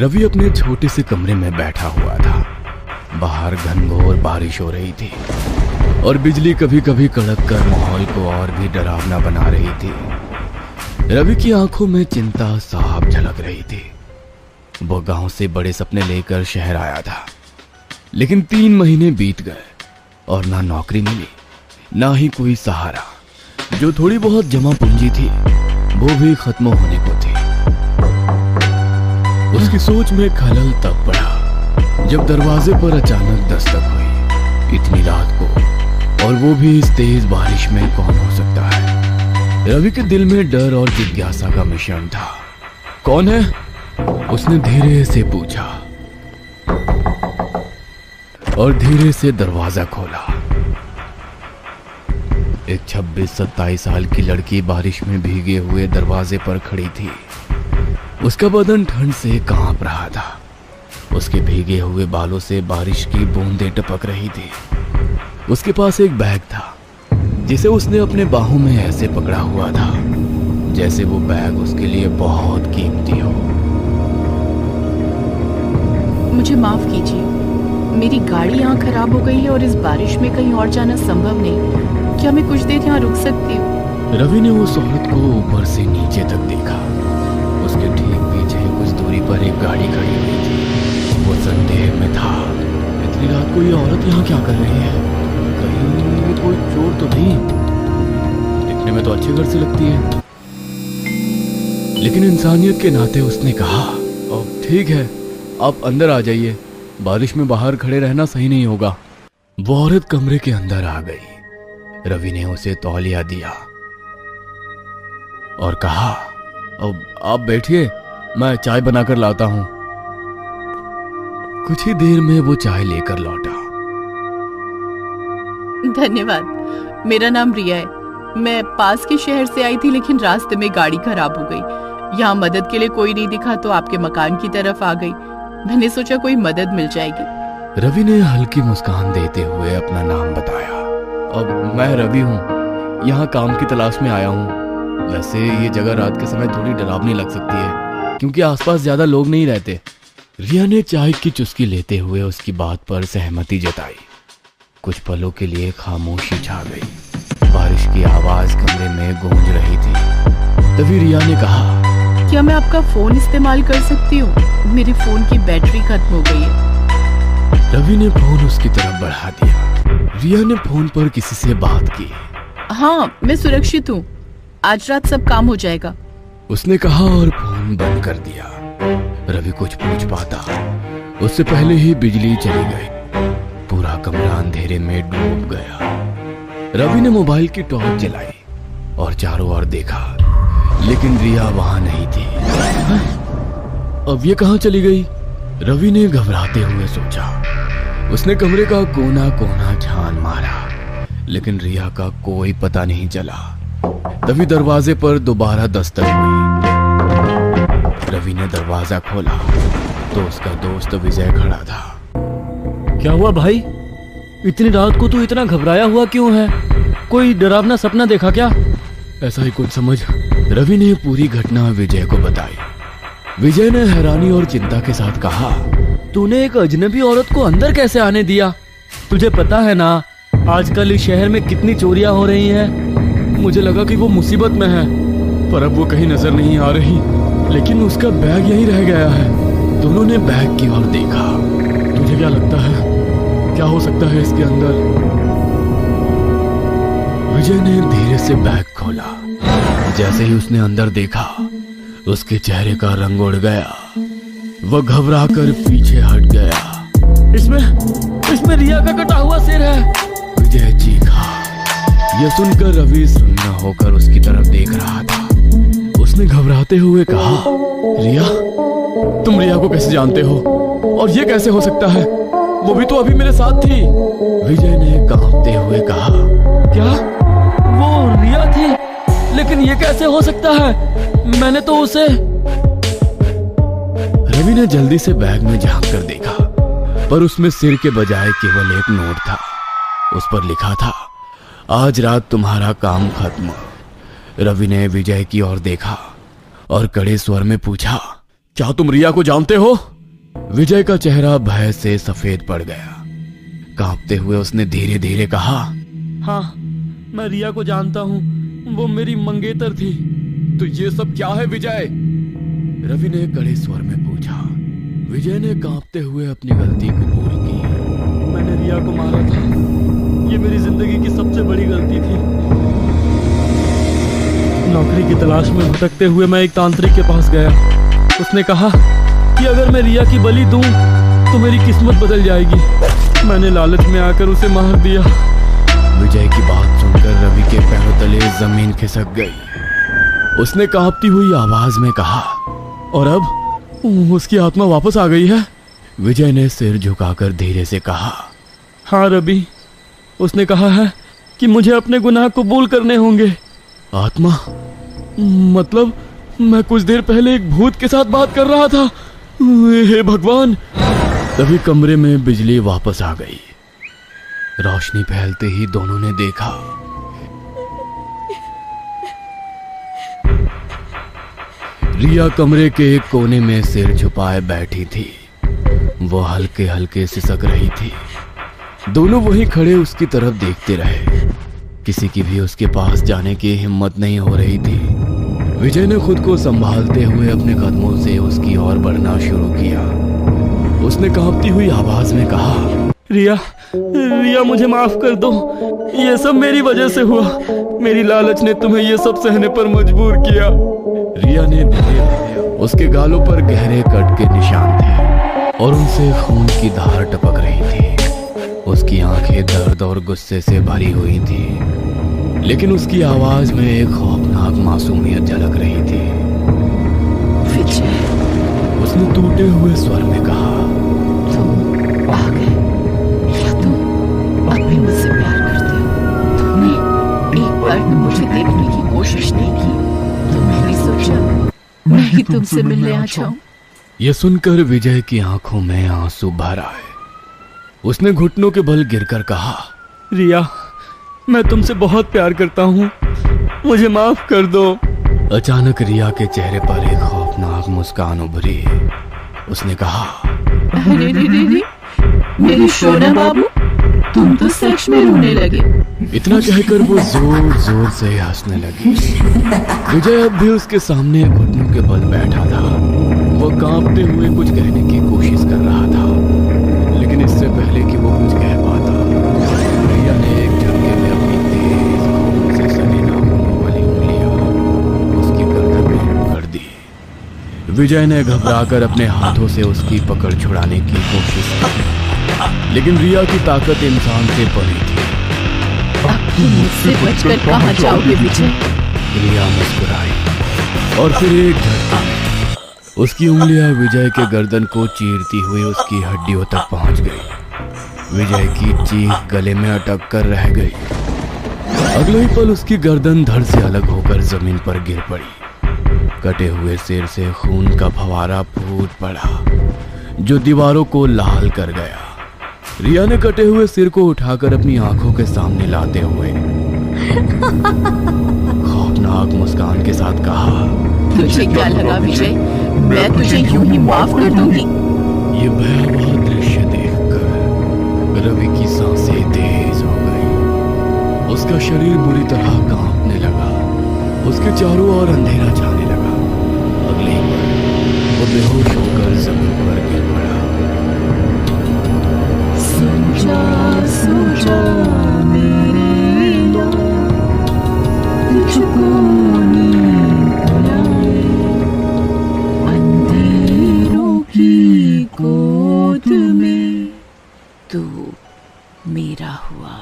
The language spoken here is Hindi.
रवि अपने छोटे से कमरे में बैठा हुआ था। बाहर घनघोर बारिश हो रही थी और बिजली कभी कभी कड़क कर माहौल को और भी डरावना बना रही थी। रवि की आंखों में चिंता साफ झलक रही थी। वो गांव से बड़े सपने लेकर शहर आया था, लेकिन 3 महीने बीत गए और ना नौकरी मिली, ना ही कोई सहारा। जो थोड़ी बहुत जमा पूंजी थी वो भी खत्म होने को थी। उसकी सोच में खलल तब पड़ा जब दरवाजे पर अचानक दस्तक हुई। इतनी रात को, और वो भी इस तेज बारिश में, कौन हो सकता है? रवि के दिल में डर और जिज्ञासा का मिश्रण था। कौन है? उसने धीरे से पूछा और धीरे से दरवाजा खोला। एक 26-27 साल की लड़की बारिश में भीगे हुए दरवाजे पर खड़ी थी। उसका बदन ठंड से कांप रहा था। उसके भीगे हुए बालों से बारिश की बूंदें टपक रही थी। उसके पास एक बैग था जिसे उसने अपने बाहों में ऐसे पकड़ा हुआ था जैसे वो बैग उसके लिए बहुत कीमती हो। मुझे माफ कीजिए, मेरी गाड़ी यहाँ खराब हो गई है और इस बारिश में कहीं और जाना संभव नहीं। क्या मैं कुछ देर यहाँ रुक सकती हूँ? रवि ने उस औरत को ऊपर से नीचे तक देखा। उसके ठीक पीछे कुछ दूरी पर एक गाड़ी खड़ी हुई थी। वो संदेह में था, इतनी रात को ये औरत यहाँ क्या कर रही है? कहीं ये कोई चोर तो नहीं? दिखने में तो अच्छे घर से लगती है। लेकिन इंसानियत के नाते उसने कहा, अब ठीक है, आप अंदर आ जाइए, बारिश में बाहर खड़े रहना सही नहीं होगा। वो औरत कमरे के अंदर आ गई। रवि ने उसे तौलिया दिया और कहा, अब आप बैठिए, मैं चाय बनाकर लाता हूं। कुछ ही देर में वो चाय लेकर लौटा। धन्यवाद। मेरा नाम रिया है। मैं पास के शहर से आई थी, लेकिन रास्ते में गाड़ी खराब हो गई। यहाँ मदद के लिए कोई नहीं दिखा तो आपके मकान की तरफ आ गई। मैंने सोचा कोई मदद मिल जाएगी। रवि ने हल्की मुस्कान देते हुए अपना नाम बताया। अब मैं रवि हूँ, यहाँ काम की तलाश में आया हूँ। वैसे ये जगह रात के समय थोड़ी डरावनी लग सकती है क्योंकि आसपास ज्यादा लोग नहीं रहते। रिया ने चाय की चुस्की लेते हुए उसकी बात पर सहमति जताई। कुछ पलों के लिए खामोशी छा गई। बारिश की आवाज कमरे में गूंज रही थी। तभी रिया ने कहा, क्या मैं आपका फोन इस्तेमाल कर सकती हूँ? मेरे फोन की बैटरी खत्म हो गई है। रवि ने फोन उसकी तरफ बढ़ा दिया। रिया ने फोन पर किसी से बात की। हाँ, मैं सुरक्षित हूँ, आज रात सब काम हो जाएगा, उसने कहा और फोन बंद कर दिया। रवि कुछ पूछ पाता उससे पहले ही बिजली चली गई। पूरा कमरा अंधेरे में डूब गया। रवि ने मोबाइल की टॉर्च जलाई और चारों ओर देखा, लेकिन रिया वहां नहीं थी। अब ये कहां चली गई? रवि ने घबराते हुए सोचा। उसने कमरे का कोना कोना छान मारा, लेकिन रिया का कोई पता नहीं चला। तभी दरवाजे पर दोबारा दस्तक हुई। रवि ने दरवाजा खोला तो उसका दोस्त विजय खड़ा था। क्या हुआ भाई? इतनी रात को तू इतना घबराया हुआ क्यों है? कोई डरावना सपना देखा क्या? ऐसा ही कुछ समझ। रवि ने पूरी घटना विजय को बताई। विजय ने हैरानी और चिंता के साथ कहा, तूने एक अजनबी औरत को अंदर कैसे आने दिया? तुझे पता है ना आजकल इस शहर में कितनी चोरियां हो रही हैं। मुझे लगा कि वो मुसीबत में है, पर अब वो कहीं नजर नहीं आ रही। लेकिन उसका बैग यहीं रह गया है। दोनों ने बैग की ओर देखा। तुझे क्या लगता है, क्या हो सकता है इसके अंदर? विजय ने धीरे से बैग खोला। जैसे ही उसने अंदर देखा, उसके चेहरे का रंग उड़ गया। वह घबरा कर पीछे हट गया। इसमें रिया का कटा हुआ सिर है, विजय चीखा। यह सुनकर रवि सुन्न होकर उसकी तरफ देख रहा था। उसने घबराते हुए कहा, रिया, तुम रिया को कैसे जानते हो? और ये कैसे हो सकता है? वो भी तो अभी मेरे साथ थी। विजय ने कांपते हुए कहा, क्या वो रिया थी? लेकिन ये कैसे हो सकता है? मैंने तो उसे। रवि ने जल्दी से बैग में झांक कर देखा, पर उसमें सिर के बजाय केवल एक नोट था। उस पर लिखा था, आज रात तुम्हारा काम खत्म। रवि ने विजय की ओर देखा और कड़े स्वर में पूछा, क्या तुम रिया को जानते हो? विजय का चेहरा भय से सफेद पड़ गया। कांपते हुए उसने धीरे धीरे कहा, हाँ, मैं रिया को जानता हूँ, वो मेरी मंगेतर थी। तो ये सब क्या है विजय? रवि ने कड़े स्वर में पूछा। विजय ने कांपते हुए अपनी गलती कबूल की। मैंने रिया को मारा था, ये मेरी जिंदगी की सबसे बड़ी गलती थी। नौकरी की तलाश में भटकते हुए मैं एक तांत्रिक के पास गया। उसने कहा कि अगर मैं रिया की बलि दूं तो मेरी किस्मत बदल जाएगी। मैंने लालच में आकर उसे मार दिया। विजय की बात सुनकर रवि के पैरों तले जमीन खिसक गई। उसने कांपती हुई आवाज में कहा, और अब उसकी आत्मा वापस आ गई है? विजय ने सिर झुकाकर धीरे से कहा, हाँ रवि, उसने कहा है कि मुझे अपने गुनाह कबूल करने होंगे। आत्मा? मतलब मैं कुछ देर पहले एक भूत के साथ बात कर रहा था। हे भगवान! तभी कमरे में बिजली वापस आ गई। रोशनी फैलते ही दोनों ने देखा रिया कमरे के एक कोने में सिर छुपाए बैठी थी। वो हल्के हल्के सिसक रही थी। दोनों वहीं खड़े उसकी तरफ देखते रहे। किसी की भी उसके पास जाने की हिम्मत नहीं हो रही थी। विजय ने खुद को संभालते हुए अपने कदमों से उसकी ओर बढ़ना शुरू किया। उसने कांपती हुई आवाज में कहा, रिया मुझे माफ कर दो। ये सब मेरी वजह से हुआ। मेरी लालच ने तुम्हें ये सब सहने पर मजबूर किया। रिया ने धीरे उसके गालों पर गहरे कट के निशान थे और उनसे खून की धार टपक रही थी। उसकी आंखें दर्द और गुस्से से भरी हुई थी, लेकिन उसकी आवाज में एक खौफनाक मासूमियत झलक रही थी। विजय, उसने टूटे हुए स्वर में कहा, तुम आ गए या तुम अब भी मुझसे प्यार करते हो? तुमने एक बार भी मुझे देखने की कोशिश नहीं की तो मैंने सोचा मैं ही तुमसे मिलने आ जाऊं। यह सुनकर विजय की आंखों में आंसू भर आए। उसने घुटनों के बल गिरकर कहा, रिया, मैं तुमसे बहुत प्यार करता हूँ, मुझे माफ कर दो। अचानक रिया के चेहरे पर एक खौफनाक मुस्कान उभरी। उसने कहा, अरे मेरे सोना बाबू, तुम तो सच में रोने लगे। इतना कहकर वो जोर जोर से हंसने लगी। विजय अब भी उसके सामने घुटनों के बल बैठा था। वो कांपते हुए कुछ कहने की कोशिश कर रहा था, लेकिन इससे पहले कि वो कुछ कह पाता, रिया ने एक झटके में अपनी तेज खून से सने नाखूनों वाली उंगलियां उसकी गर्दन में कर दी। विजय ने घबराकर अपने हाथों से उसकी पकड़ छुड़ाने की कोशिश की, लेकिन रिया की ताकत इंसान से परी थी। अब तुम मुझसे बचकर कहाँ जाओगे विजय? रिया मुस्कुराई और फिर एक झटके में उसकी उंगलियां विजय के गर्दन को चीरती हुई उसकी हड्डियों तक पहुंच गई। विजय की चीख गले में अटक कर रह गई। अगले ही पल उसकी गर्दन धड़ से अलग होकर जमीन पर गिर पड़ी। कटे हुए सिर से खून का फवारा फूट पड़ा जो दीवारों को लाल कर गया। रिया ने कटे हुए सिर को उठाकर अपनी आंखों के सामने लाते हुए खौफनाक मुस्कान के साथ कहा, तुझे क्या लगा विजय, मैं तुझे यूं ही माफ कर दूंगी? ये भयावह दृश्य देखकर रवि की सांसें तेज हो गई। उसका शरीर बुरी तरह कांपने लगा। उसके चारों ओर अंधेरा छाने लगा। अगले ही पल वो बेहोश होकर जमीन पर गिर पड़ा। सोचा मेरे यार, तुझको नींद आए, अंधेरों की गोद में तू मेरा हुआ।